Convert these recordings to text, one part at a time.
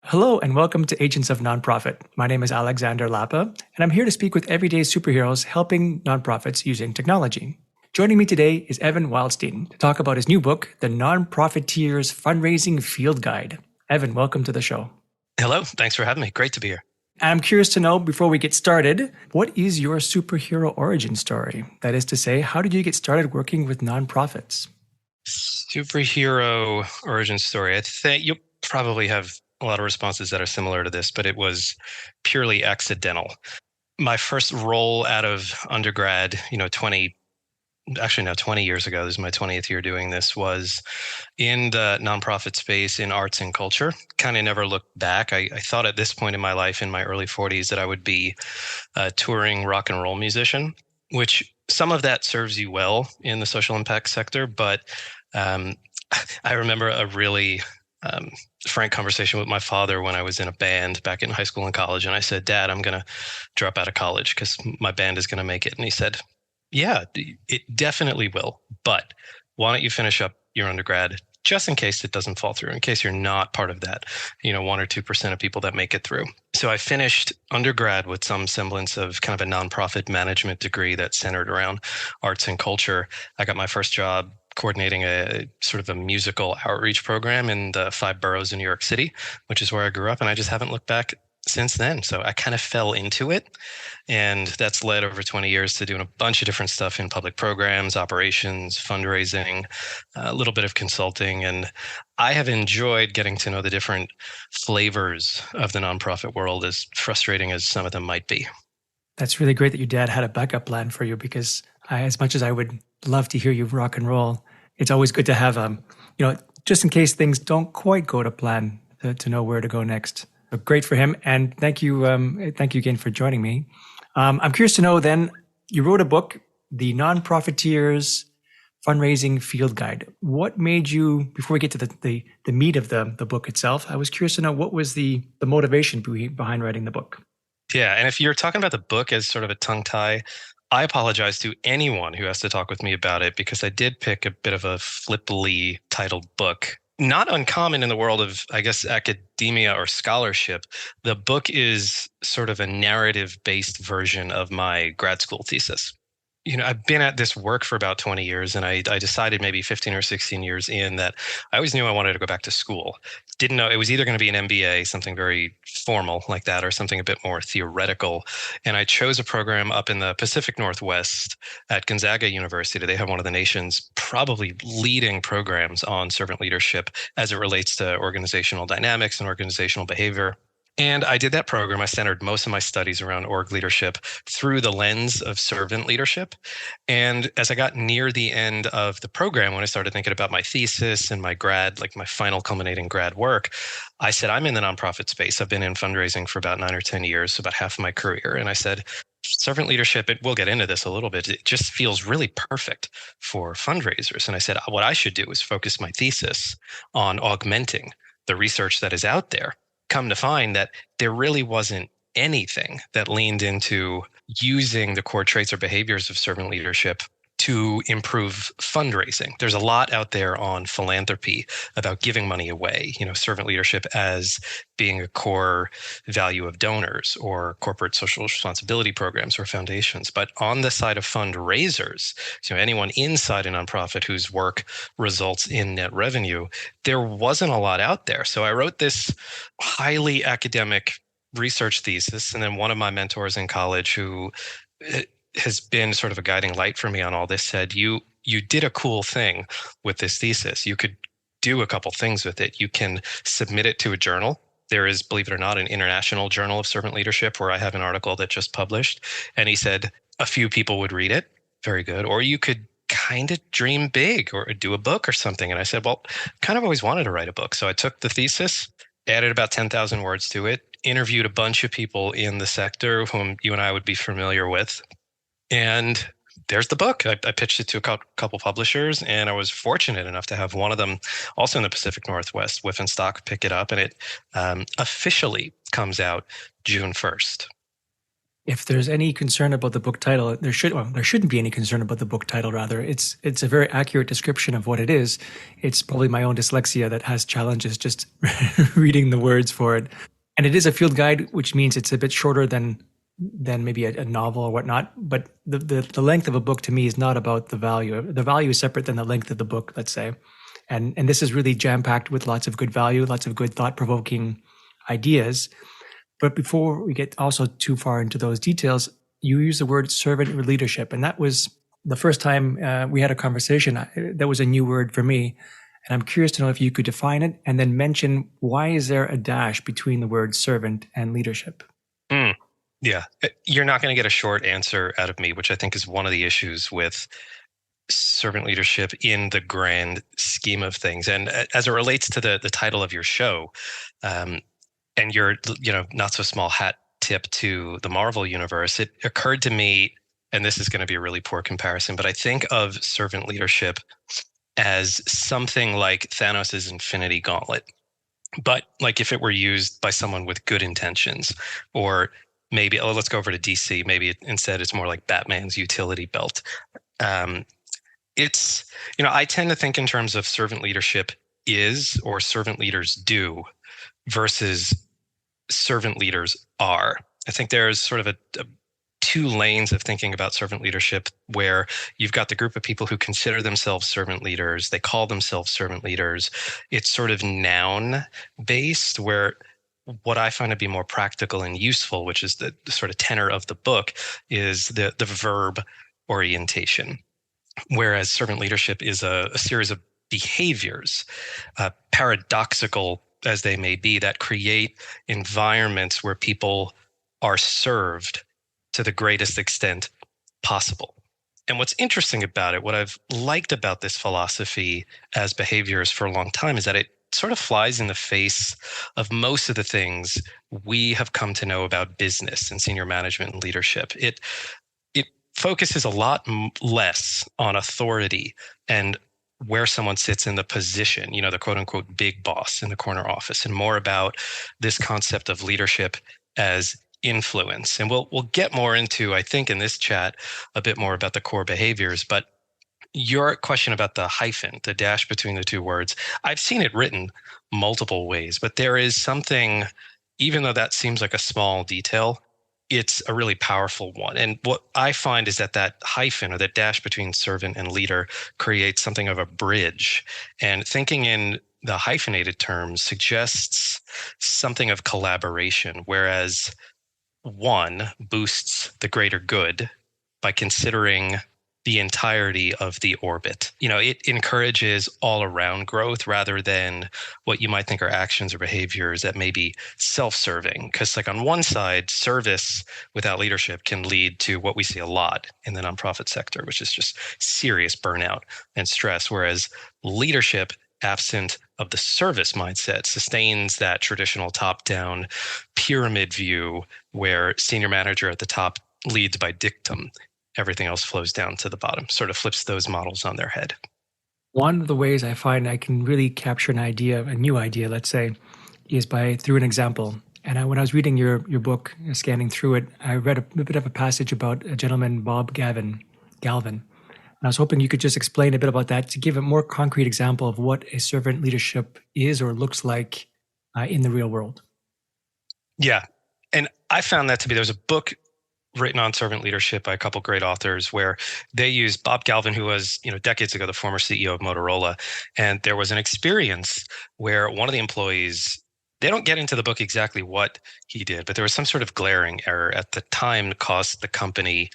Hello and welcome to Agents of Nonprofit. My name is Alexander Lapa, and I'm here to speak with everyday superheroes helping nonprofits using technology. Joining me today is Evan Wildstein to talk about his new book, The Nonprofiteer's Fundraising Field Guide. Evan, welcome to the show. Hello, thanks for having me. Great to be here. I'm curious to know, before we get started, what is your superhero origin story? That is to say, how did you get started working with nonprofits? Superhero origin story. I think you'll probably have a lot of responses that are similar to this, but it was purely accidental. My first role out of undergrad, 20 years ago, this is my 20th year doing this, was in the nonprofit space in arts and culture. Kind of never looked back. I thought at this point in my life, in my early 40s, that I would be a touring rock and roll musician, which some of that serves you well in the social impact sector. But I remember a really frank conversation with my father when I was in a band back in high school and college. And I said, Dad, I'm going to drop out of college because my band is going to make it. And he said, yeah, it definitely will. But why don't you finish up your undergrad just in case it doesn't fall through, in case you're not part of that, 1 or 2% of people that make it through. So I finished undergrad with some semblance of kind of a nonprofit management degree that centered around arts and culture. I got my first job coordinating a sort of a musical outreach program in the 5 boroughs in New York City, which is where I grew up. And I just haven't looked back since then. So I kind of fell into it. And that's led over 20 years to doing a bunch of different stuff in public programs, operations, fundraising, a little bit of consulting. And I have enjoyed getting to know the different flavors of the nonprofit world, as frustrating as some of them might be. That's really great that your dad had a backup plan for you, because as much as I would love to hear you rock and roll, it's always good to have, just in case things don't quite go to plan, to know where to go next. So great for him. And thank you again for joining me. I'm curious to know then, you wrote a book, The Nonprofiteer's Fundraising Field Guide. What made you, before we get to the meat of the book itself, I was curious to know what was the motivation behind writing the book? Yeah. And if you're talking about the book as sort of a tongue tie, I apologize to anyone who has to talk with me about it, because I did pick a bit of a flippily titled book. Not uncommon in the world of, I guess, academia or scholarship. The book is sort of a narrative-based version of my grad school thesis. I've been at this work for about 20 years, and I decided maybe 15 or 16 years in that I always knew I wanted to go back to school. Didn't know it was either going to be an MBA, something very formal like that, or something a bit more theoretical. And I chose a program up in the Pacific Northwest at Gonzaga University. They have one of the nation's probably leading programs on servant leadership as it relates to organizational dynamics and organizational behavior. And I did that program. I centered most of my studies around org leadership through the lens of servant leadership. And as I got near the end of the program, when I started thinking about my thesis and my grad, like my final culminating grad work, I said, I'm in the nonprofit space. I've been in fundraising for about 9 or 10 years, so about half of my career. And I said, servant leadership, we'll get into this a little bit, it just feels really perfect for fundraisers. And I said, what I should do is focus my thesis on augmenting the research that is out there. Come to find that there really wasn't anything that leaned into using the core traits or behaviors of servant leadership to improve fundraising. There's a lot out there on philanthropy about giving money away, servant leadership as being a core value of donors or corporate social responsibility programs or foundations. But on the side of fundraisers, anyone inside a nonprofit whose work results in net revenue, there wasn't a lot out there. So I wrote this highly academic research thesis. And then one of my mentors in college, who has been sort of a guiding light for me on all this, said, you did a cool thing with this thesis. You could do a couple things with it. You can submit it to a journal. There is, believe it or not, an international journal of servant leadership where I have an article that just published. And he said a few people would read it. Very good. Or you could kind of dream big or do a book or something. And I said, well, kind of always wanted to write a book. So I took the thesis, added about 10,000 words to it, interviewed a bunch of people in the sector whom you and I would be familiar with. And there's the book. I pitched it to a couple publishers, and I was fortunate enough to have one of them also in the Pacific Northwest, Whiff and Stock, pick it up. And it officially comes out June 1st. If there's any concern about the book title, there shouldn't be any concern about the book title. Rather, it's a very accurate description of what it is. It's probably my own dyslexia that has challenges just reading the words for it. And it is a field guide, which means it's a bit shorter than maybe a novel or whatnot. But the length of a book to me is not about the value. The value is separate than the length of the book, let's say. And this is really jam packed with lots of good value, lots of good thought provoking ideas. But before we get also too far into those details, you use the word servant leadership. And that was the first time we had a conversation. That was a new word for me. And I'm curious to know if you could define it and then mention, why is there a dash between the word servant and leadership? Yeah, you're not going to get a short answer out of me, which I think is one of the issues with servant leadership in the grand scheme of things. And as it relates to the title of your show, and your not so small hat tip to the Marvel universe, it occurred to me, and this is going to be a really poor comparison, but I think of servant leadership as something like Thanos' Infinity Gauntlet, but like if it were used by someone with good intentions. Or maybe, let's go over to DC. Maybe instead it's more like Batman's utility belt. It's, I tend to think in terms of servant leadership is, or servant leaders do, versus servant leaders are. I think there's sort of a two lanes of thinking about servant leadership, where you've got the group of people who consider themselves servant leaders. They call themselves servant leaders. It's sort of noun based, where what I find to be more practical and useful, which is the sort of tenor of the book, is the verb orientation. Whereas servant leadership is a series of behaviors, paradoxical as they may be, that create environments where people are served to the greatest extent possible. And what's interesting about it, what I've liked about this philosophy as behaviors for a long time, is that it sort of flies in the face of most of the things we have come to know about business and senior management and leadership. It focuses a lot less on authority and where someone sits in the position, the quote unquote big boss in the corner office, and more about this concept of leadership as influence. And we'll get more into, I think, in this chat, a bit more about the core behaviors. But your question about the hyphen, the dash between the two words, I've seen it written multiple ways, but there is something, even though that seems like a small detail, it's a really powerful one. And what I find is that hyphen, or that dash between servant and leader, creates something of a bridge. And thinking in the hyphenated terms suggests something of collaboration, whereas one boosts the greater good by considering the entirety of the orbit. It encourages all around growth rather than what you might think are actions or behaviors that may be self-serving. Because like on one side, service without leadership can lead to what we see a lot in the nonprofit sector, which is just serious burnout and stress. Whereas leadership, absent of the service mindset, sustains that traditional top-down pyramid view where senior manager at the top leads by dictum. Everything else flows down to the bottom, sort of flips those models on their head. One of the ways I find I can really capture an idea, a new idea, let's say, is through an example. And when I was reading your book, scanning through it, I read a bit of a passage about a gentleman, Bob Galvin. And I was hoping you could just explain a bit about that to give a more concrete example of what a servant leadership is or looks like in the real world. Yeah. And I found that to be, there's a book written on servant leadership by a couple great authors where they use Bob Galvin, who was, decades ago, the former CEO of Motorola. And there was an experience where one of the employees, they don't get into the book exactly what he did, but there was some sort of glaring error at the time that cost the company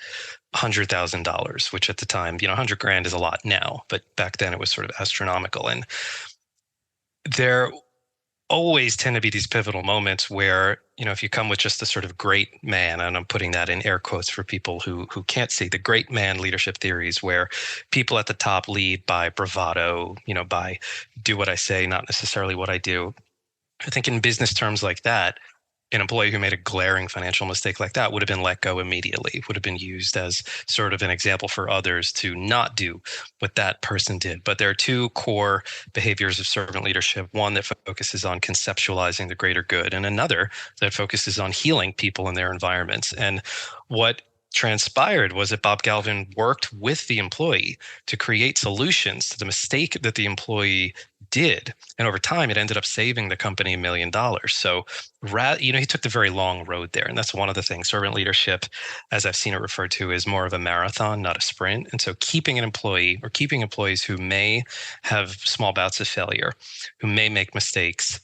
$100,000, which at the time, $100,000 is a lot now, but back then it was sort of astronomical. And there always tend to be these pivotal moments where, if you come with just a sort of great man, and I'm putting that in air quotes for people who can't see, the great man leadership theories, where people at the top lead by bravado, by do what I say, not necessarily what I do. I think in business terms like that, an employee who made a glaring financial mistake like that would have been let go immediately, would have been used as sort of an example for others to not do what that person did. But there are two core behaviors of servant leadership, one that focuses on conceptualizing the greater good, and another that focuses on healing people in their environments. And what transpired was that Bob Galvin worked with the employee to create solutions to the mistake that the employee did. And over time, it ended up saving the company $1 million. So, he took the very long road there. And that's one of the things. Servant leadership, as I've seen it referred to, is more of a marathon, not a sprint. And so keeping an employee, or keeping employees who may have small bouts of failure, who may make mistakes,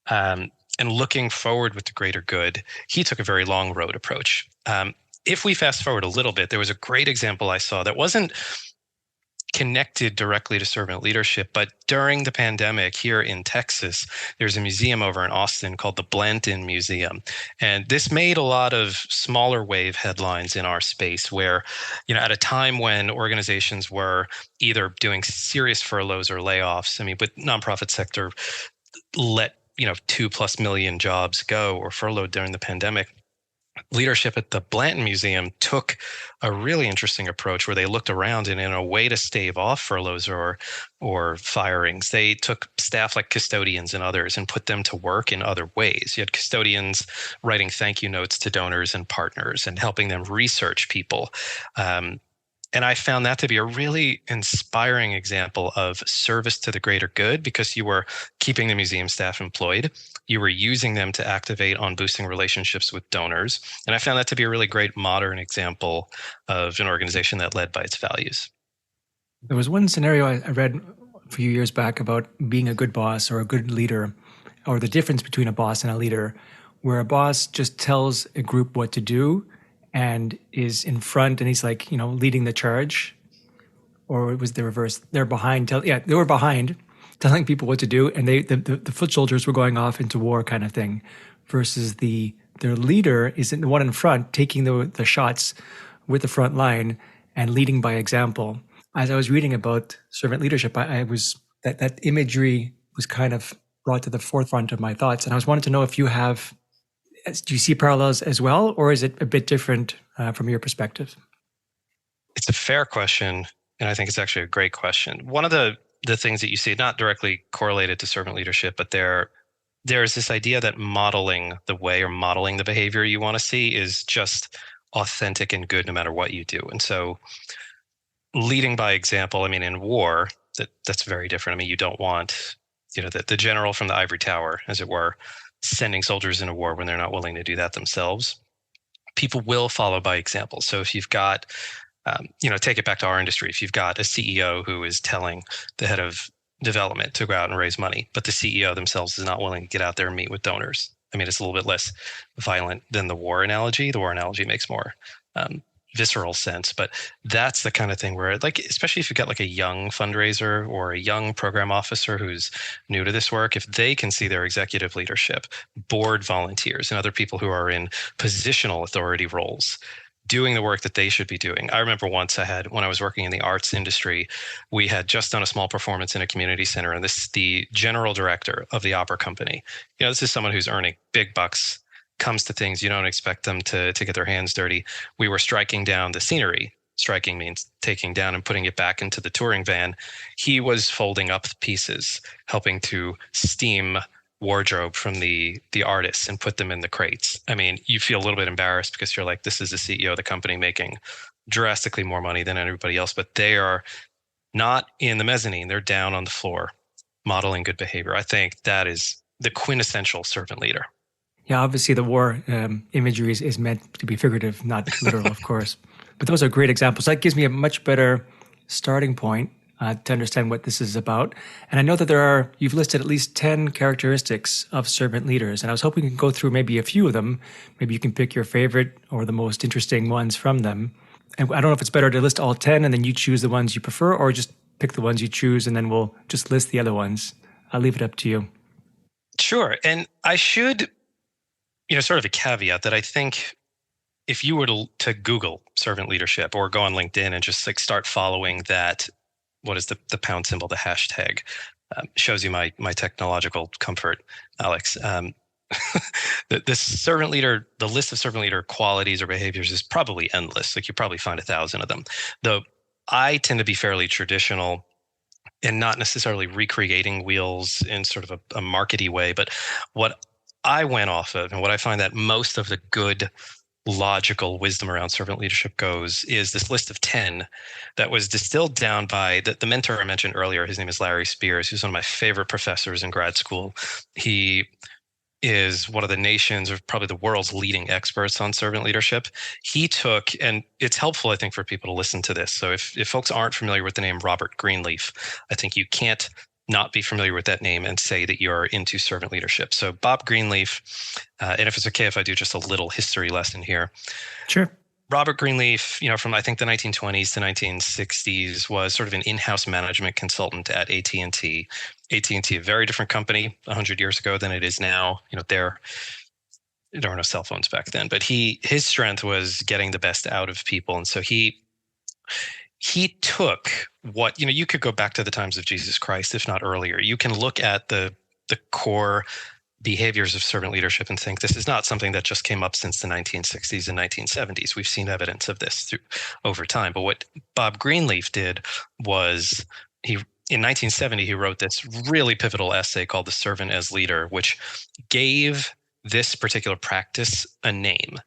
and looking forward with the greater good, he took a very long road approach. If we fast forward a little bit, there was a great example I saw that wasn't connected directly to servant leadership, but during the pandemic here in Texas, there's a museum over in Austin called the Blanton Museum. And this made a lot of smaller wave headlines in our space where, at a time when organizations were either doing serious furloughs or layoffs, but nonprofit sector let, 2+ million jobs go or furloughed during the pandemic. Leadership at the Blanton Museum took a really interesting approach where they looked around, and in a way to stave off furloughs or firings, they took staff like custodians and others and put them to work in other ways. You had custodians writing thank you notes to donors and partners and helping them research people. And I found that to be a really inspiring example of service to the greater good, because you were keeping the museum staff employed. You were using them to activate on boosting relationships with donors. And I found that to be a really great modern example of an organization that led by its values. There was one scenario I read a few years back about being a good boss or a good leader, or the difference between a boss and a leader, where a boss just tells a group what to do and is in front, and he's like, leading the charge. Or it was the reverse. They're behind. They were behind, telling people what to do, and the foot soldiers were going off into war, kind of thing. Versus their leader is the one in front, taking the shots with the front line and leading by example. As I was reading about servant leadership, I was that imagery was kind of brought to the forefront of my thoughts, and I was wanting to know if do you see parallels as well, or is it a bit different from your perspective? It's a fair question, and I think it's actually a great question. One of the things that you see, not directly correlated to servant leadership, but there's this idea that modeling the way or modeling the behavior you want to see is just authentic and good no matter what you do. And so leading by example, in war, that's very different. You don't want, the general from the ivory tower, as it were, sending soldiers into war when they're not willing to do that themselves. People will follow by example. So if you've got, take it back to our industry. If you've got a CEO who is telling the head of development to go out and raise money, but the CEO themselves is not willing to get out there and meet with donors, it's a little bit less violent than the war analogy. The war analogy makes more visceral sense, but that's the kind of thing where, especially if you've got a young fundraiser or a young program officer who's new to this work, if they can see their executive leadership, board volunteers, and other people who are in positional authority roles doing the work that they should be doing. I remember once when I was working in the arts industry, we had just done a small performance in a community center, and the general director of the opera company, this is someone who's earning big bucks, comes to things you don't expect them to get their hands dirty. We were striking down the scenery. Striking means taking down and putting it back into the touring van. He was folding up pieces, helping to steam wardrobe from the artists and put them in the crates. You feel a little bit embarrassed because you're like, this is the CEO of the company making drastically more money than anybody else, but they are not in the mezzanine. They're down on the floor modeling good behavior. I think that is the quintessential servant leader. Yeah, obviously the war imagery is meant to be figurative, not literal, of course. But those are great examples. That gives me a much better starting point to understand what this is about. And I know that you've listed at least 10 characteristics of servant leaders. And I was hoping you can go through maybe a few of them. Maybe you can pick your favorite or the most interesting ones from them. And I don't know if it's better to list all 10 and then you choose the ones you prefer, or just pick the ones you choose and then we'll just list the other ones. I'll leave it up to you. Sure. And I should, sort of a caveat that I think if you were to Google servant leadership or go on LinkedIn and just start following that, what is the pound symbol, the hashtag, shows you my technological comfort, Alex. this servant leader, the list of servant leader qualities or behaviors is probably endless. Like you probably find 1,000 of them. Though I tend to be fairly traditional and not necessarily recreating wheels in sort of a markety way. But what I went off of and what I find that most of the good logical wisdom around servant leadership goes is this list of 10 that was distilled down by the mentor I mentioned earlier. His name is Larry Spears. He's one of my favorite professors in grad school. He is one of the nation's or probably the world's leading experts on servant leadership. He took, and it's helpful, I think, for people to listen to this. So if folks aren't familiar with the name Robert Greenleaf, I think you can't not be familiar with that name and say that you're into servant leadership. So Bob Greenleaf, and if it's okay if I do just a little history lesson here. Sure. Robert Greenleaf, from I think the 1920s to 1960s, was sort of an in-house management consultant at AT&T. AT&T, a very different company 100 years ago than it is now. There were no cell phones back then, but his strength was getting the best out of people, and so he took what you could go back to the times of Jesus Christ, if not earlier. You can look at the core behaviors of servant leadership and think this is not something that just came up since the 1960s and 1970s. We've seen evidence of this over time. But what Bob Greenleaf did was in 1970, he wrote this really pivotal essay called The Servant as Leader, which gave this particular practice a name.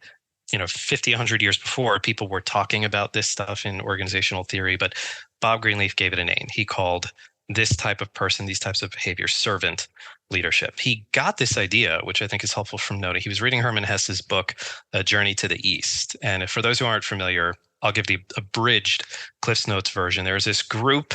50, 100 years before, people were talking about this stuff in organizational theory, but Bob Greenleaf gave it a name. He called this type of person, these types of behaviors, servant leadership. He got this idea, which I think is helpful from noting. He was reading Herman Hesse's book, A Journey to the East. And for those who aren't familiar, I'll give the abridged Cliff's Notes version. There is this group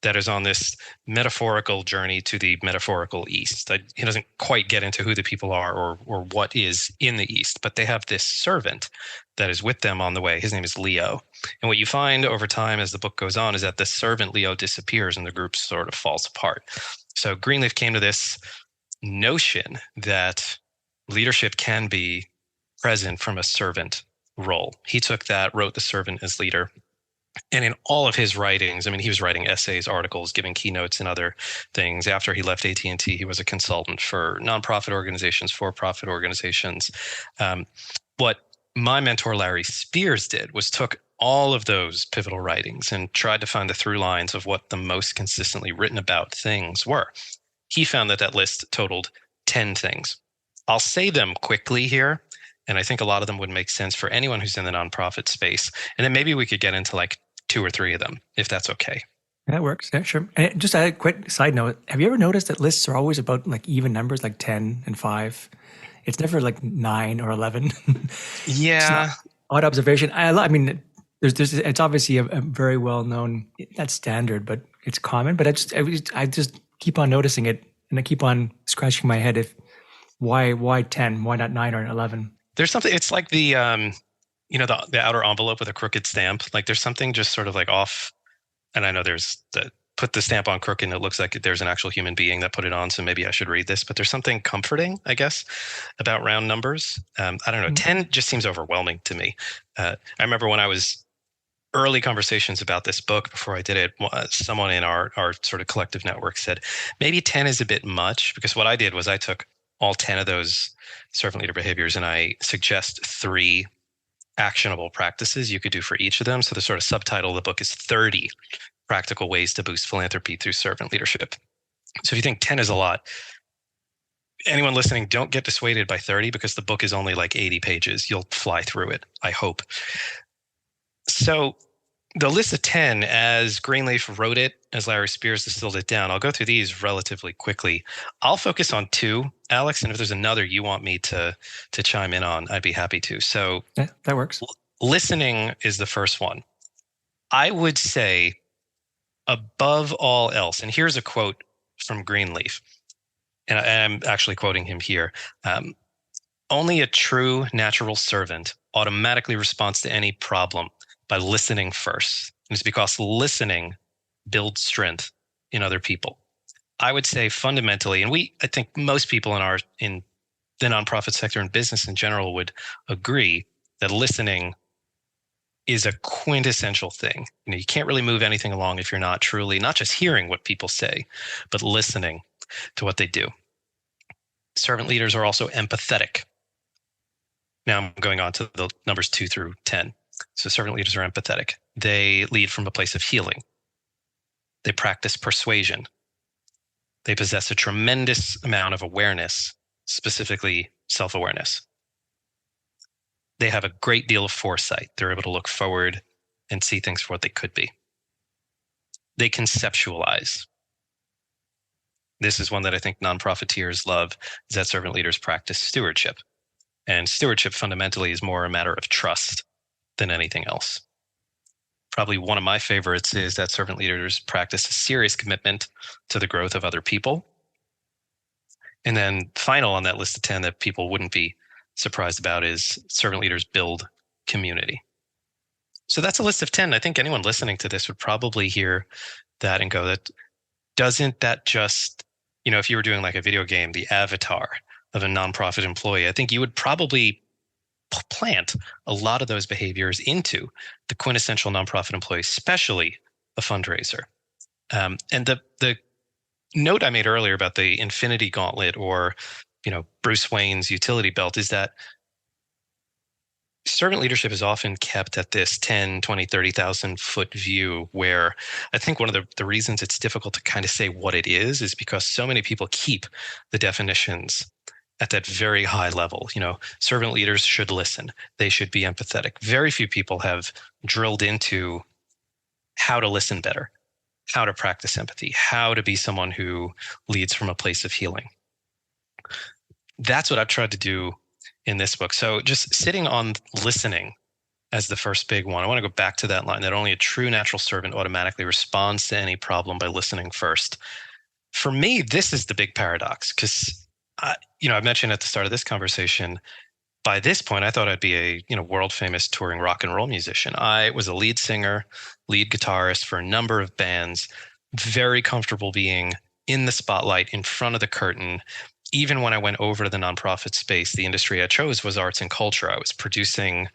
that is on this metaphorical journey to the metaphorical East. He doesn't quite get into who the people are or what is in the East, but they have this servant that is with them on the way. His name is Leo. And what you find over time as the book goes on is that the servant Leo disappears and the group sort of falls apart. So Greenleaf came to this notion that leadership can be present from a servant role. He took that, wrote The Servant as Leader. And in all of his writings, he was writing essays, articles, giving keynotes and other things. After he left AT&T, he was a consultant for nonprofit organizations, for-profit organizations. What my mentor, Larry Spears, did was took all of those pivotal writings and tried to find the through lines of what the most consistently written about things were. He found that list totaled 10 things. I'll say them quickly here, and I think a lot of them would make sense for anyone who's in the nonprofit space. And then maybe we could get into like 2 or 3 of them, if that's okay. That works. Yeah, sure. And just a quick side note, have you ever noticed that lists are always about like even numbers, like 10 and 5? It's never like 9 or 11. Yeah. Odd observation. It's obviously a very well-known, not standard, but it's common. But I just keep on noticing it, and I keep on scratching my head why 10? Why not 9 or 11? There's something. It's like the the outer envelope with a crooked stamp. Like there's something just sort of like off. And I know there's put the stamp on crooked and it looks like there's an actual human being that put it on. So maybe I should read this, but there's something comforting, I guess, about round numbers. I don't know. 10 just seems overwhelming to me. I remember when I was early conversations about this book before I did it, someone in our sort of collective network said, maybe 10 is a bit much, because what I did was I took all 10 of those servant leader behaviors and I suggest 3 actionable practices you could do for each of them. So the sort of subtitle of the book is 30 Practical Ways to Boost Philanthropy Through Servant Leadership. So if you think 10 is a lot, anyone listening, don't get dissuaded by 30 because the book is only like 80 pages. You'll fly through it, I hope. So the list of 10, as Greenleaf wrote it, as Larry Spears distilled it down, I'll go through these relatively quickly. I'll focus on 2, Alex, and if there's another you want me to chime in on, I'd be happy to. So yeah, that works. Listening is the first one. I would say, above all else, and here's a quote from Greenleaf, and I'm actually quoting him here. Only a true natural servant automatically responds to any problem by listening first. And it's because listening builds strength in other people. I would say fundamentally, and I think most people in the nonprofit sector and business in general would agree that listening is a quintessential thing. You can't really move anything along if you're not truly, not just hearing what people say, but listening to what they do. Servant leaders are also empathetic. Now I'm going on to the numbers 2 through 10. So servant leaders are empathetic. They lead from a place of healing. They practice persuasion. They possess a tremendous amount of awareness, specifically self-awareness. They have a great deal of foresight. They're able to look forward and see things for what they could be. They conceptualize. This is one that I think nonprofiteers love, is that servant leaders practice stewardship. And stewardship fundamentally is more a matter of trust than anything else. Probably one of my favorites is that servant leaders practice a serious commitment to the growth of other people. And then final on that list of 10 that people wouldn't be surprised about is servant leaders build community. So that's a list of 10. I think anyone listening to this would probably hear that and go, that doesn't that just, if you were doing like a video game, the avatar of a nonprofit employee, I think you would probably plant a lot of those behaviors into the quintessential nonprofit employee, especially a fundraiser. And the note I made earlier about the infinity gauntlet or, Bruce Wayne's utility belt is that servant leadership is often kept at this 10, 20, 30,000 foot view, where I think one of the reasons it's difficult to kind of say what it is because so many people keep the definitions at that very high level. Servant leaders should listen. They should be empathetic. Very few people have drilled into how to listen better, how to practice empathy, how to be someone who leads from a place of healing. That's what I've tried to do in this book. So just sitting on listening as the first big one, I want to go back to that line that only a true natural servant automatically responds to any problem by listening first. For me, this is the big paradox because, I mentioned at the start of this conversation, by this point, I thought I'd be a world famous touring rock and roll musician. I was a lead singer, lead guitarist for a number of bands, very comfortable being in the spotlight, in front of the curtain. Even when I went over to the nonprofit space, the industry I chose was arts and culture. I was producing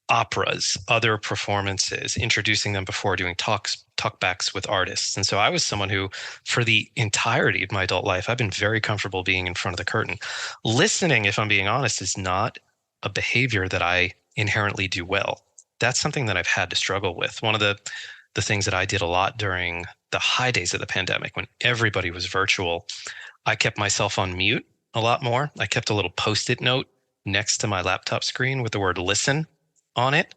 operas, other performances, introducing them before, doing talkbacks with artists. And so I was someone who, for the entirety of my adult life, I've been very comfortable being in front of the curtain. Listening, if I'm being honest, is not a behavior that I inherently do well. That's something that I've had to struggle with. One of the things that I did a lot during the high days of the pandemic, when everybody was virtual, I kept myself on mute a lot more. I kept a little Post-it note next to my laptop screen with the word listen on it,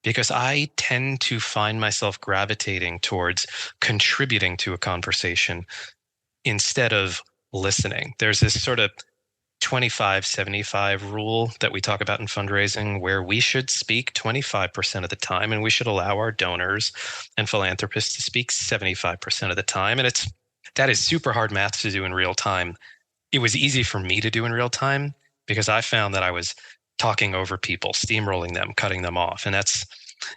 because I tend to find myself gravitating towards contributing to a conversation instead of listening. There's this sort of 25-75 rule that we talk about in fundraising, where we should speak 25% of the time and we should allow our donors and philanthropists to speak 75% of the time. And that is super hard math to do in real time. It was easy for me to do in real time because I found that I was talking over people, steamrolling them, cutting them off. And that's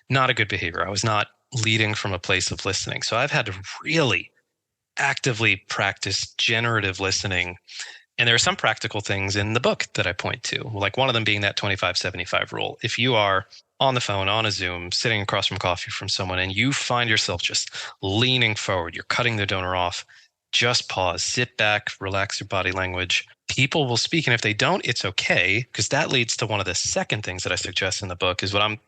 not a good behavior. I was not leading from a place of listening. So I've had to really actively practice generative listening. And there are some practical things in the book that I point to, like one of them being that 25-75 rule. If you are on the phone, on a Zoom, sitting across from coffee from someone, and you find yourself just leaning forward, you're cutting the donor off, just pause, sit back, relax your body language. People will speak. And if they don't, it's okay, because that leads to one of the second things that I suggest in the book, is what I'm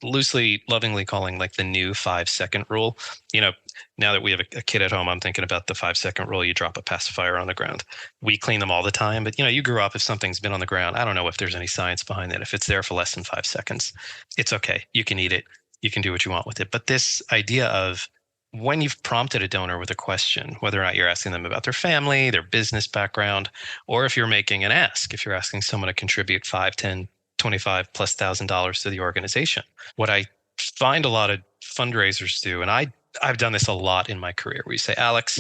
loosely, lovingly calling like the new 5-second rule. Now that we have a kid at home, I'm thinking about the 5-second rule. You drop a pacifier on the ground. We clean them all the time, but you grew up, if something's been on the ground, I don't know if there's any science behind it. If it's there for less than 5 seconds, it's okay. You can eat it. You can do what you want with it. But this idea of, when you've prompted a donor with a question, whether or not you're asking them about their family, their business background, or if you're making an ask, if you're asking someone to contribute 5, 10, 25 plus $1,000 to the organization. What I find a lot of fundraisers do, and I've done this a lot in my career, where you say, Alex,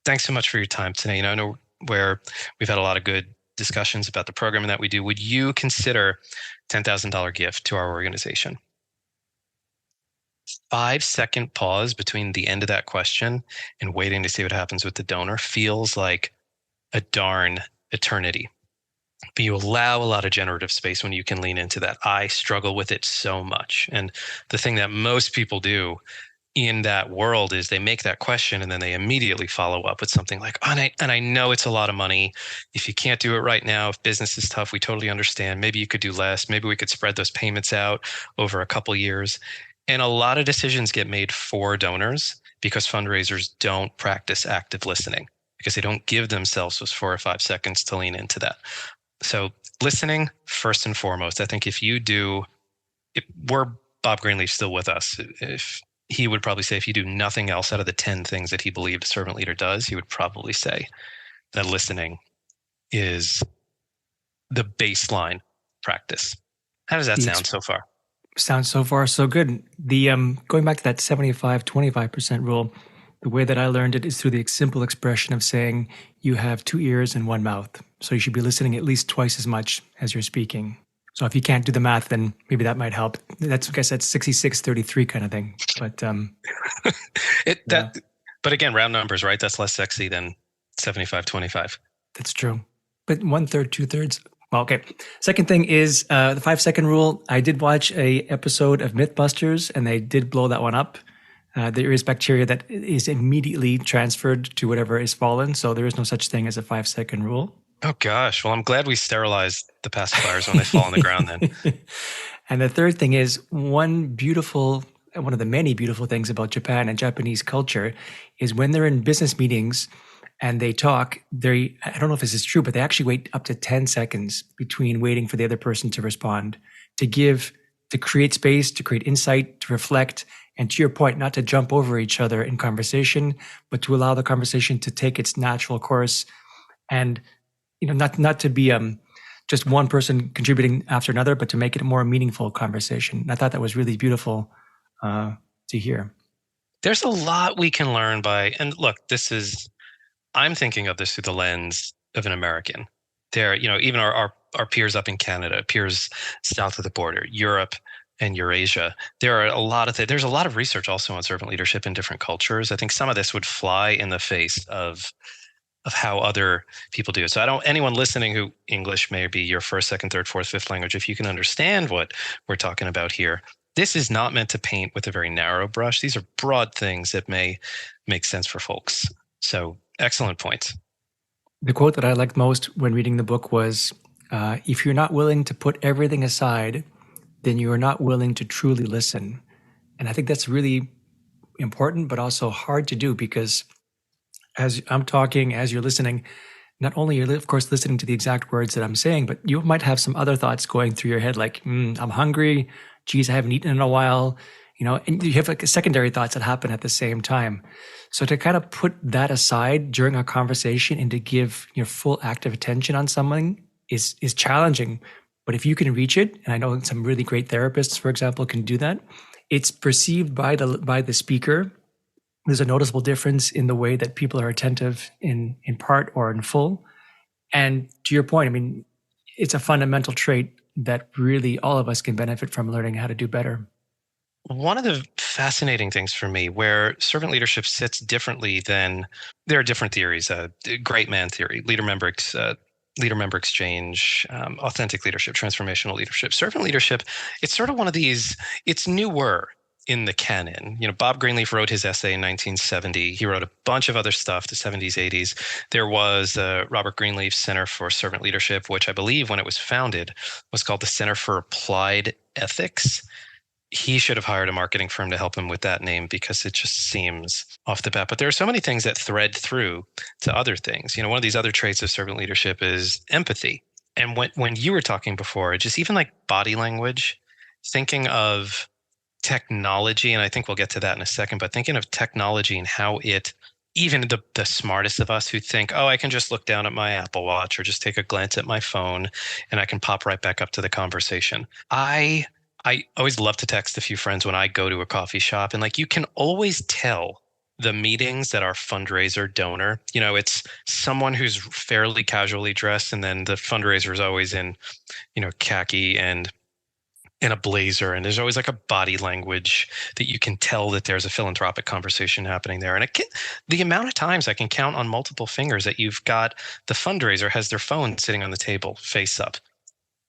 thanks so much for your time today. I know where we've had a lot of good discussions about the programming that we do. Would you consider $10,000 gift to our organization? 5-second pause between the end of that question and waiting to see what happens with the donor feels like a darn eternity. But you allow a lot of generative space when you can lean into that. I struggle with it so much. And the thing that most people do in that world is they make that question and then they immediately follow up with something like, oh, and I know it's a lot of money. If you can't do it right now, if business is tough, we totally understand. Maybe you could do less. Maybe we could spread those payments out over a couple years. And a lot of decisions get made for donors because fundraisers don't practice active listening, because they don't give themselves those 4 or 5 seconds to lean into that. So listening first and foremost. I think if you do, were Bob Greenleaf still with us, if he would probably say if you do nothing else out of the 10 things that he believed a servant leader does, he would probably say that listening is the baseline practice. How does that sound so far? Sounds so far so good. The going back to that 75-25% rule, the way that I learned it is through the simple expression of saying you have 2 ears and 1 mouth. So you should be listening at least twice as much as you're speaking. So if you can't do the math, then maybe that might help. That's, I guess that's 66-33 kind of thing. But but again, round numbers, right? That's less sexy than 75-25. That's true. But 1/3, 2/3. Well, okay. Second thing is the 5-second rule. I did watch a episode of Mythbusters, and they did blow that one up. There is bacteria that is immediately transferred to whatever is fallen. So there is no such thing as a 5-second rule. Oh, gosh. Well, I'm glad we sterilized the pacifiers when they fall on the ground then. And the third thing is one of the many beautiful things about Japan and Japanese culture is when they're in business meetings and they talk, I don't know if this is true, but they actually wait up to 10 seconds between waiting for the other person to respond, to create space, to create insight, to reflect, and to your point, not to jump over each other in conversation, but to allow the conversation to take its natural course, and not to be just one person contributing after another, but to make it a more meaningful conversation. And I thought that was really beautiful to hear. There's a lot we can learn and look, I'm thinking of this through the lens of an American. Even our peers up in Canada, peers south of the border, Europe and Eurasia, there's a lot of research also on servant leadership in different cultures. I think some of this would fly in the face of how other people do it. So anyone listening who English may be your first, second, third, fourth, fifth language, if you can understand what we're talking about here, this is not meant to paint with a very narrow brush. These are broad things that may make sense for folks. So excellent point. The quote that I liked most when reading the book was, if you're not willing to put everything aside, then you are not willing to truly listen. And I think that's really important, but also hard to do, because as I'm talking, as you're listening, not only are you, of course, listening to the exact words that I'm saying, but you might have some other thoughts going through your head, like, I'm hungry. Geez, I haven't eaten in a while. And you have like secondary thoughts that happen at the same time. So to kind of put that aside during a conversation and to give your full active attention on something is challenging. But if you can reach it, and I know some really great therapists, for example, can do that, it's perceived by the speaker. There's a noticeable difference in the way that people are attentive in part or in full. And to your point, I mean, it's a fundamental trait that really all of us can benefit from learning how to do better. One of the fascinating things for me where servant leadership sits differently than, there are different theories, great man theory, leader member exchange, authentic leadership, transformational leadership. Servant leadership, it's sort of one of these, it's newer in the canon. Bob Greenleaf wrote his essay in 1970. He wrote a bunch of other stuff, the 70s, 80s. There was Robert Greenleaf's Center for Servant Leadership, which I believe when it was founded was called the Center for Applied Ethics. He should have hired a marketing firm to help him with that name, because it just seems off the bat. But there are so many things that thread through to other things. One of these other traits of servant leadership is empathy. And when you were talking before, just even like body language, thinking of technology, and I think we'll get to that in a second, but thinking of technology and how even the smartest of us who think, oh, I can just look down at my Apple Watch or just take a glance at my phone and I can pop right back up to the conversation. I always love to text a few friends when I go to a coffee shop, and you can always tell the meetings that are fundraiser donor. It's someone who's fairly casually dressed, and then the fundraiser is always in, khaki and in a blazer, and there's always like a body language that you can tell that there's a philanthropic conversation happening there. And the amount of times I can count on multiple fingers that you've got the fundraiser has their phone sitting on the table face up.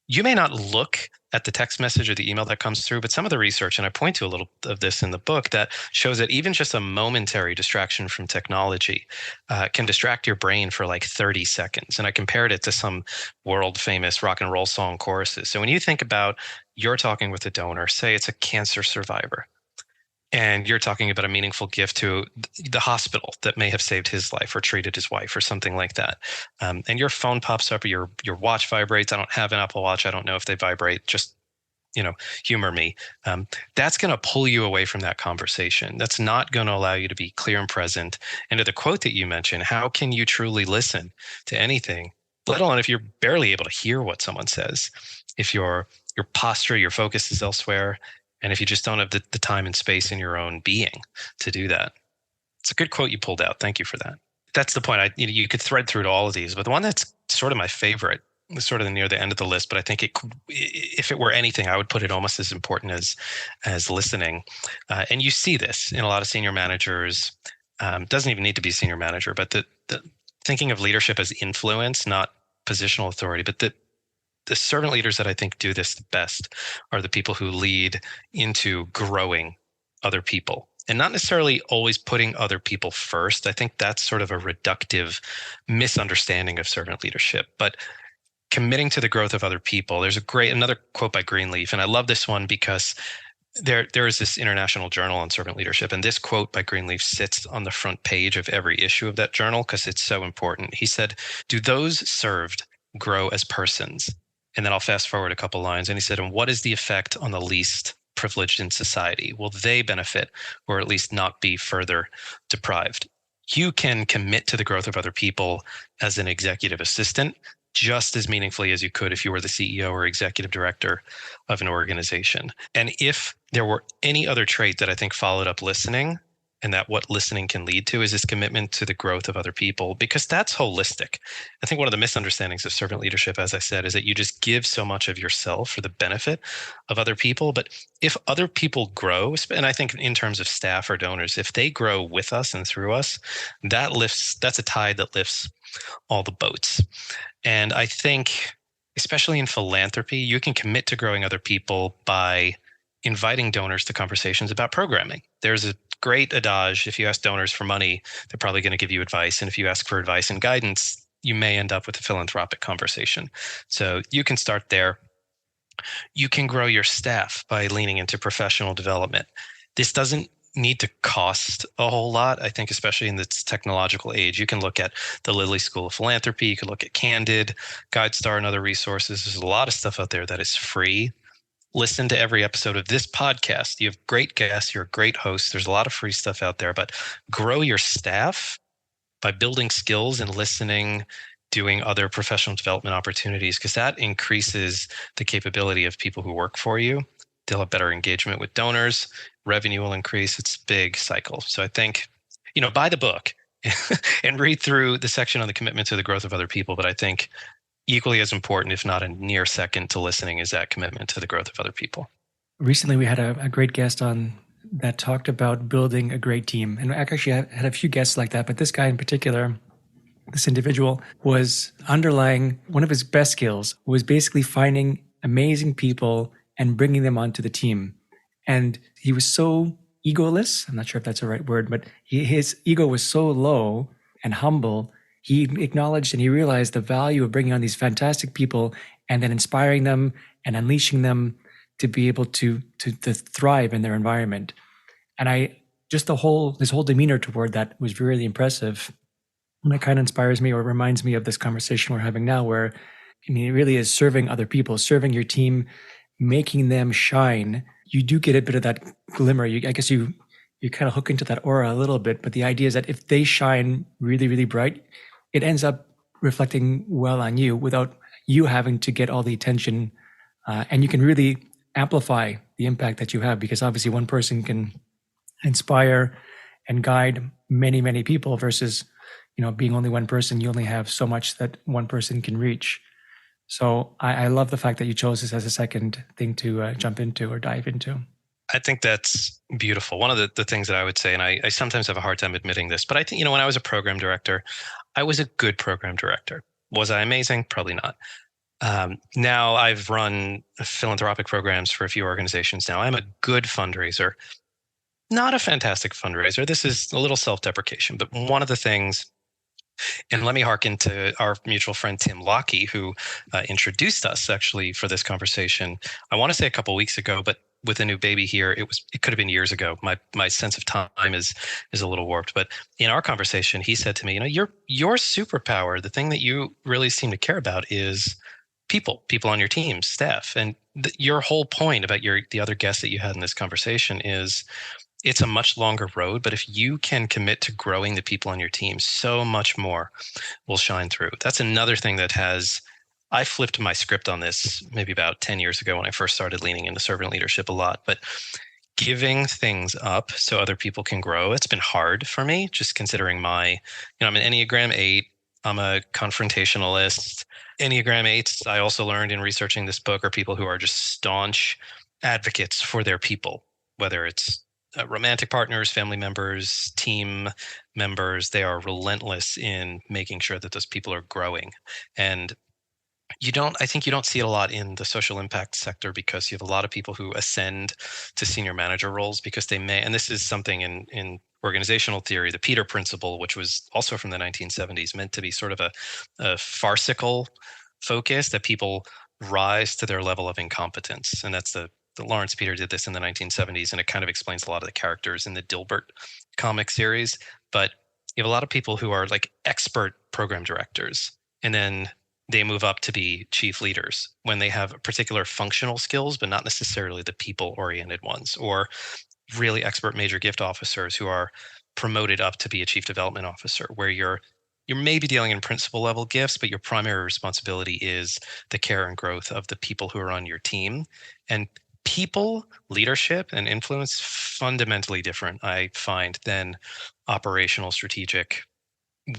You may not look at the text message or the email that comes through, but some of the research, and I point to a little of this in the book, that shows that even just a momentary distraction from technology can distract your brain for like 30 seconds. And I compared it to some world famous rock and roll song choruses. So when you think about you're talking with a donor, say it's a cancer survivor, and you're talking about a meaningful gift to the hospital that may have saved his life or treated his wife or something like that. And your phone pops up or your watch vibrates. I don't have an Apple Watch. I don't know if they vibrate. Just, humor me. That's going to pull you away from that conversation. That's not going to allow you to be clear and present. And to the quote that you mentioned, how can you truly listen to anything, let alone if you're barely able to hear what someone says, if your posture, your focus is elsewhere, and if you just don't have the time and space in your own being to do that. It's a good quote you pulled out. Thank you for that. That's the point. You could thread through to all of these, but the one that's sort of my favorite, sort of near the end of the list, but I think if it were anything, I would put it almost as important as listening. And you see this in a lot of senior managers. Doesn't even need to be senior manager, but the thinking of leadership as influence, not positional authority, but the servant leaders that I think do this the best are the people who lead into growing other people and not necessarily always putting other people first. I think that's sort of a reductive misunderstanding of servant leadership, but committing to the growth of other people. There's another quote by Greenleaf, and I love this one because there is this international journal on servant leadership, and this quote by Greenleaf sits on the front page of every issue of that journal because it's so important. He said, "Do those served grow as persons?" And then I'll fast forward a couple lines. And he said, "And what is the effect on the least privileged in society? Will they benefit or at least not be further deprived?" You can commit to the growth of other people as an executive assistant just as meaningfully as you could if you were the CEO or executive director of an organization. And if there were any other trait that I think followed up listening, and that what listening can lead to is this commitment to the growth of other people, because that's holistic. I think one of the misunderstandings of servant leadership, as I said, is that you just give so much of yourself for the benefit of other people. But if other people grow, and I think in terms of staff or donors, if they grow with us and through us, that's a tide that lifts all the boats. And I think, especially in philanthropy, you can commit to growing other people by inviting donors to conversations about programming. There's a great adage: if you ask donors for money, they're probably going to give you advice. And if you ask for advice and guidance, you may end up with a philanthropic conversation. So you can start there. You can grow your staff by leaning into professional development. This doesn't need to cost a whole lot. I think especially in this technological age, you can look at the Lilly School of Philanthropy. You can look at Candid, GuideStar, and other resources. There's a lot of stuff out there that is free. Listen to every episode of this podcast. You have great guests. You're a great host. There's a lot of free stuff out there, but grow your staff by building skills and listening, doing other professional development opportunities, because that increases the capability of people who work for you. They'll have better engagement with donors. Revenue will increase. It's a big cycle. So I think, buy the book and read through the section on the commitment to the growth of other people. But I think equally as important, if not a near second to listening, is that commitment to the growth of other people. Recently, we had a great guest on that talked about building a great team. And I actually had a few guests like that, but this guy in particular, this individual, was underlying one of his best skills was basically finding amazing people and bringing them onto the team. And he was so egoless. I'm not sure if that's the right word, but his ego was so low and humble. He acknowledged and he realized the value of bringing on these fantastic people and then inspiring them and unleashing them to be able to thrive in their environment. And his whole demeanor toward that was really impressive. And that kind of inspires me or reminds me of this conversation we're having now, where it really is serving other people, serving your team, making them shine. You do get a bit of that glimmer. I guess you kind of hook into that aura a little bit, but the idea is that if they shine really, really bright, it ends up reflecting well on you without you having to get all the attention. And you can really amplify the impact that you have, because obviously one person can inspire and guide many, many people versus, being only one person, you only have so much that one person can reach. So I love the fact that you chose this as a second thing to jump into or dive into. I think that's beautiful. One of the things that I would say, and I sometimes have a hard time admitting this, but I think, when I was a program director, I was a good program director. Was I amazing? Probably not. Now I've run philanthropic programs for a few organizations now. I'm a good fundraiser, not a fantastic fundraiser. This is a little self-deprecation, but one of the things, and let me harken to our mutual friend Tim Lockey, who introduced us actually for this conversation. I want to say a couple of weeks ago, but with a new baby here, it could have been years ago. My sense of time is a little warped. But in our conversation, he said to me, your superpower, the thing that you really seem to care about is people on your team, staff. And your whole point about the other guests that you had in this conversation is it's a much longer road, but if you can commit to growing the people on your team, so much more will shine through. That's another thing I flipped my script on this maybe about 10 years ago when I first started leaning into servant leadership a lot, but giving things up so other people can grow, it's been hard for me, just considering I'm an Enneagram 8, I'm a confrontationalist. Enneagram 8s, I also learned in researching this book, are people who are just staunch advocates for their people, whether it's romantic partners, family members, team members. They are relentless in making sure that those people are growing. And I think you don't see it a lot in the social impact sector because you have a lot of people who ascend to senior manager roles because they may, and this is something in organizational theory, the Peter Principle, which was also from the 1970s, meant to be sort of a farcical focus that people rise to their level of incompetence. And that's the Lawrence Peter did this in the 1970s, and it kind of explains a lot of the characters in the Dilbert comic series. But you have a lot of people who are like expert program directors, and then they move up to be chief leaders when they have particular functional skills, but not necessarily the people-oriented ones, or really expert major gift officers who are promoted up to be a chief development officer, where you're maybe dealing in principal level gifts, but your primary responsibility is the care and growth of the people who are on your team. And people leadership and influence fundamentally different, I find, than operational strategic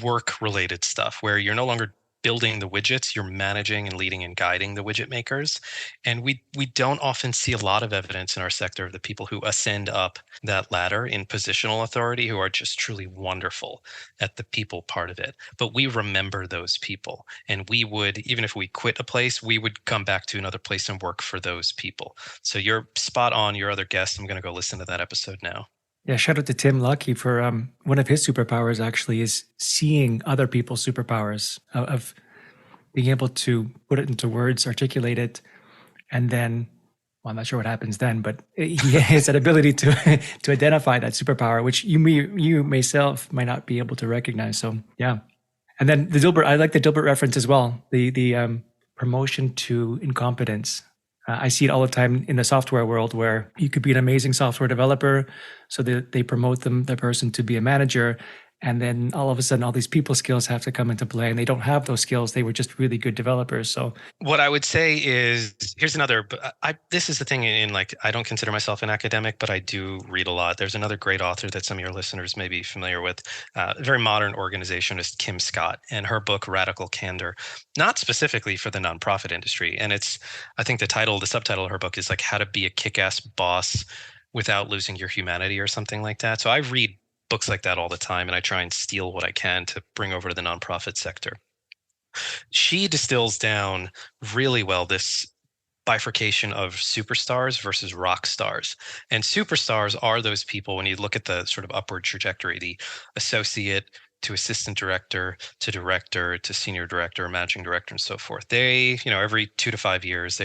work related stuff where you're no longer building the widgets, you're managing and leading and guiding the widget makers. And we don't often see a lot of evidence in our sector of the people who ascend up that ladder in positional authority who are just truly wonderful at the people part of it. But we remember those people, and we would, even if we quit a place, we would come back to another place and work for those people. So you're spot on, your other guest. I'm going to go listen to that episode now. Yeah, shout out to Tim Lucky for one of his superpowers actually is seeing other people's superpowers of being able to put it into words, articulate it, and then, well, I'm not sure what happens then, but he has that ability to to identify that superpower, which you myself might not be able to recognize. So yeah, and then the Dilbert, I like the Dilbert reference as well. The promotion to incompetence. I see it all the time in the software world where you could be an amazing software developer. So they promote the person to be a manager. And then all of a sudden, all these people skills have to come into play, and they don't have those skills. They were just really good developers. So what I would say is, here's another, this is the thing in like, I don't consider myself an academic, but I do read a lot. There's another great author that some of your listeners may be familiar with, a very modern organizationist, Kim Scott, and her book, Radical Candor, not specifically for the nonprofit industry. And I think the subtitle of her book is like How to Be a Kick-Ass Boss Without Losing Your Humanity or something like that. So I read books like that all the time, and I try and steal what I can to bring over to the nonprofit sector. She distills down really well this bifurcation of superstars versus rock stars. And superstars are those people, when you look at the sort of upward trajectory, the associate to assistant director to senior director, managing director, and so forth. They, every 2 to 5 years,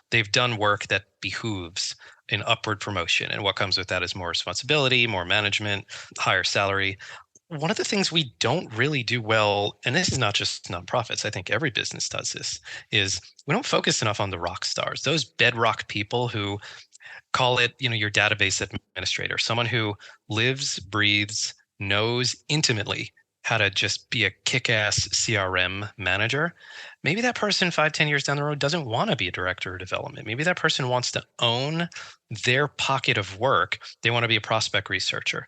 they've done work that behooves an upward promotion. And what comes with that is more responsibility, more management, higher salary. One of the things we don't really do well, and this is not just nonprofits, I think every business does this, is we don't focus enough on the rock stars, those bedrock people who call it, your database administrator, someone who lives, breathes, knows intimately how to just be a kick-ass CRM manager. Maybe that person 5-10 years down the road doesn't want to be a director of development. Maybe that person wants to own their pocket of work. They want to be a prospect researcher.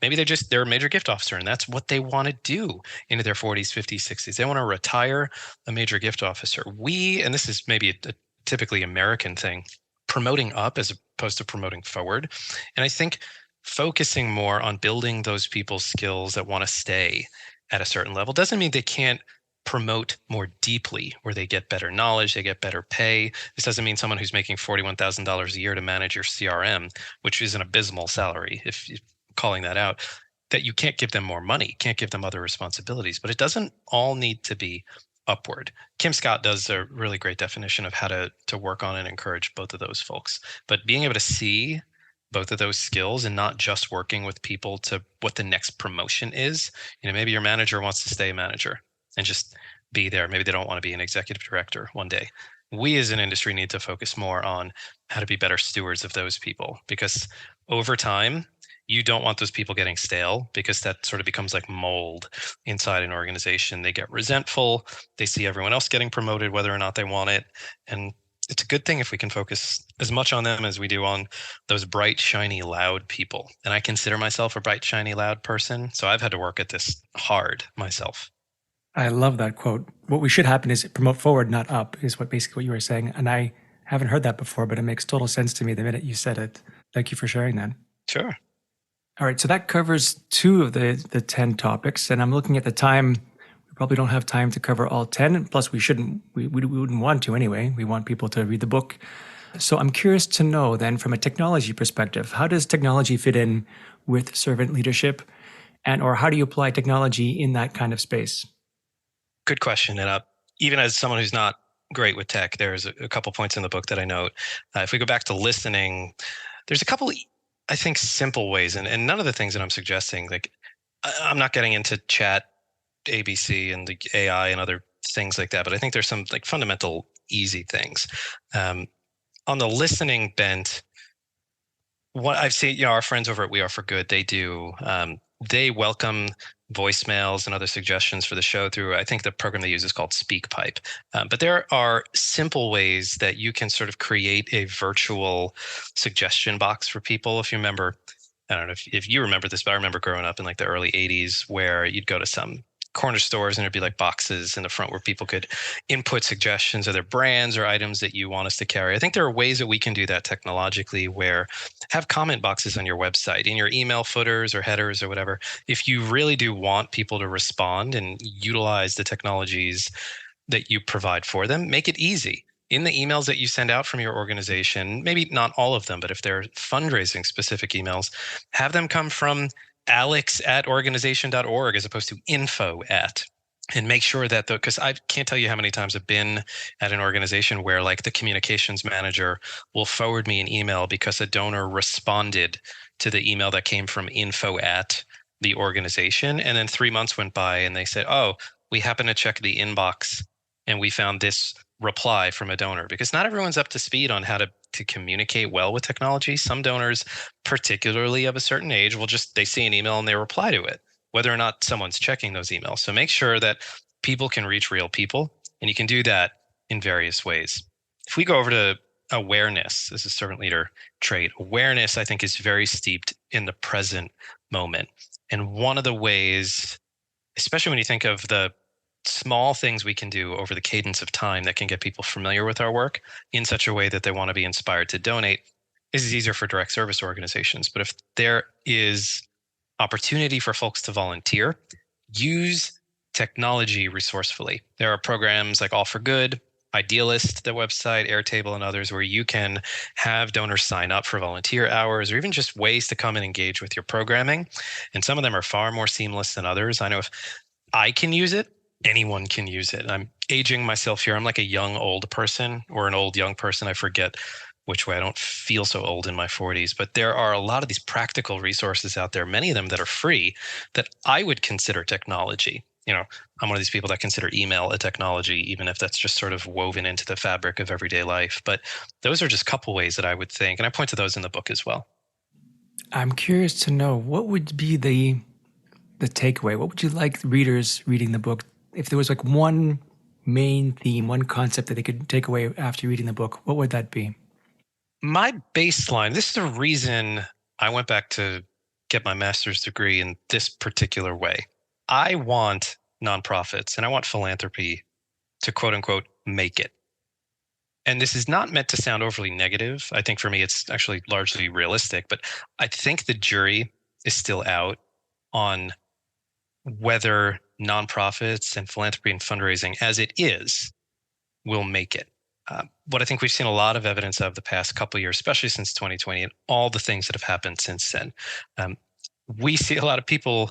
Maybe they're a major gift officer, and that's what they want to do into their 40s, 50s, 60s. They want to retire a major gift officer. And this is maybe a typically American thing, promoting up as opposed to promoting forward. And I think focusing more on building those people's skills that want to stay at a certain level doesn't mean they can't promote more deeply, where they get better knowledge, they get better pay. This doesn't mean someone who's making $41,000 a year to manage your CRM, which is an abysmal salary, if you're calling that out, that you can't give them more money, can't give them other responsibilities. But it doesn't all need to be upward. Kim Scott does a really great definition of how to work on and encourage both of those folks. But being able to see both of those skills and not just working with people to what the next promotion is. Maybe your manager wants to stay a manager and just be there. Maybe they don't want to be an executive director one day. We as an industry need to focus more on how to be better stewards of those people, because over time, you don't want those people getting stale, because that sort of becomes like mold inside an organization. They get resentful. They see everyone else getting promoted, whether or not they want it. And it's a good thing if we can focus as much on them as we do on those bright, shiny, loud people. And I consider myself a bright, shiny, loud person. So I've had to work at this hard myself. I love that quote. What we should happen is promote forward, not up, is basically what you were saying. And I haven't heard that before, but it makes total sense to me the minute you said it. Thank you for sharing that. Sure. All right. So that covers 2 of the 10 topics. And I'm looking at the time. We probably don't have time to cover all 10. And plus, we wouldn't want to anyway. We want people to read the book. So I'm curious to know then, from a technology perspective, how does technology fit in with servant leadership? Or how do you apply technology in that kind of space? Good question. And even as someone who's not great with tech, there's a couple points in the book that I note. If we go back to listening, there's a couple, I think, simple ways, and none of the things that I'm suggesting, like I'm not getting into chat, ABC and the AI and other things like that, but I think there's some like fundamental easy things. On the listening bent, what I've seen, our friends over at We Are for Good, they welcome voicemails and other suggestions for the show through, I think the program they use is called SpeakPipe. But there are simple ways that you can sort of create a virtual suggestion box for people. If you remember, I don't know if you remember this, but I remember growing up in like the early 80s where you'd go to some corner stores and there'd be like boxes in the front where people could input suggestions of their brands or items that you want us to carry. I think there are ways that we can do that technologically, where have comment boxes on your website, in your email footers or headers or whatever. If you really do want people to respond and utilize the technologies that you provide for them, make it easy. In the emails that you send out from your organization, maybe not all of them, but if they're fundraising specific emails, have them come from alex@organization.org as opposed to info@. And make sure that because I can't tell you how many times I've been at an organization where like the communications manager will forward me an email because a donor responded to the email that came from info@the organization. And then 3 months went by and they said, oh, we happened to check the inbox and we found this reply from a donor, because not everyone's up to speed on how to communicate well with technology. Some donors, particularly of a certain age, they see an email and they reply to it, whether or not someone's checking those emails. So make sure that people can reach real people, and you can do that in various ways. If we go over to awareness as a servant leader trait, awareness, I think, is very steeped in the present moment. And one of the ways, especially when you think of the small things we can do over the cadence of time that can get people familiar with our work in such a way that they want to be inspired to donate, is easier for direct service organizations. But if there is opportunity for folks to volunteer, use technology resourcefully. There are programs like All for Good, Idealist, the website, Airtable, and others where you can have donors sign up for volunteer hours, or even just ways to come and engage with your programming. And some of them are far more seamless than others. I know if I can use it, anyone can use it. I'm aging myself here. I'm like a young old person or an old young person. I forget which way. I don't feel so old in my 40s, but there are a lot of these practical resources out there, many of them that are free, that I would consider technology. I'm one of these people that consider email a technology, even if that's just sort of woven into the fabric of everyday life. But those are just a couple ways that I would think, and I point to those in the book as well. I'm curious to know, what would be the takeaway? What would you like readers reading the book? If there was like one main theme, one concept that they could take away after reading the book, what would that be? My baseline, this is the reason I went back to get my master's degree in this particular way. I want nonprofits and I want philanthropy to quote unquote make it. And this is not meant to sound overly negative. I think for me, it's actually largely realistic, but I think the jury is still out on whether nonprofits and philanthropy and fundraising as it is will make it. What I think we've seen a lot of evidence of the past couple of years, especially since 2020 and all the things that have happened since then, we see a lot of people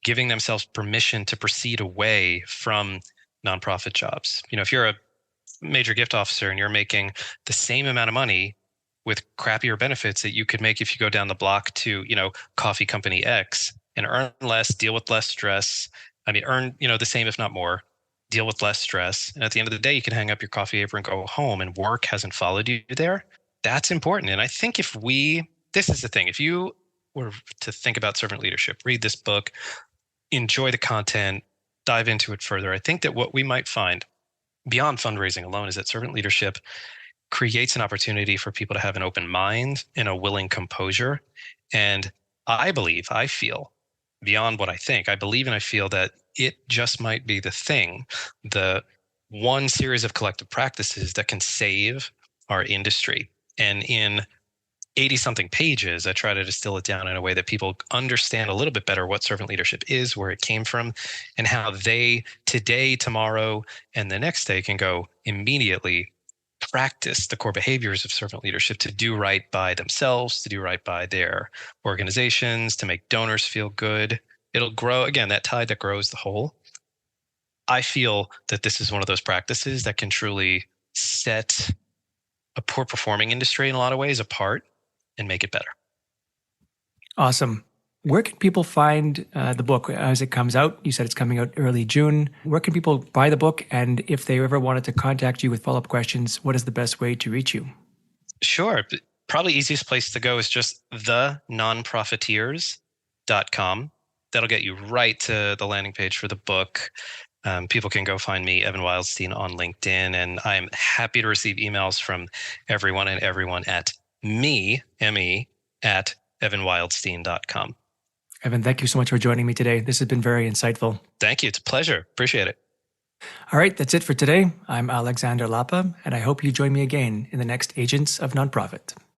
giving themselves permission to proceed away from nonprofit jobs. If you're a major gift officer and you're making the same amount of money with crappier benefits that you could make if you go down the block to, coffee company X and earn less, deal with less stress. Earn, the same, if not more, deal with less stress. And at the end of the day, you can hang up your coffee apron and go home and work hasn't followed you there. That's important. And I think this is the thing, if you were to think about servant leadership, read this book, enjoy the content, dive into it further, I think that what we might find beyond fundraising alone is that servant leadership creates an opportunity for people to have an open mind and a willing composure. And I feel beyond what I think, I believe and I feel that it just might be the one series of collective practices that can save our industry. And in 80-something pages, I try to distill it down in a way that people understand a little bit better what servant leadership is, where it came from, and how they today, tomorrow, and the next day can go immediately practice the core behaviors of servant leadership to do right by themselves, to do right by their organizations, to make donors feel good. It'll grow, again, that tide that grows the whole. I feel that this is one of those practices that can truly set a poor performing industry in a lot of ways apart and make it better. Awesome. Where can people find the book as it comes out? You said it's coming out early June. Where can people buy the book? And if they ever wanted to contact you with follow-up questions, what is the best way to reach you? Sure. Probably easiest place to go is just nonprofiteers.com. That'll get you right to the landing page for the book. People can go find me, Evan Wildstein, on LinkedIn, and I'm happy to receive emails from everyone at me, M-E, at evanwildstein.com. Evan, thank you so much for joining me today. This has been very insightful. Thank you. It's a pleasure. Appreciate it. All right, that's it for today. I'm Alexander Lapa, and I hope you join me again in the next Agents of Nonprofit.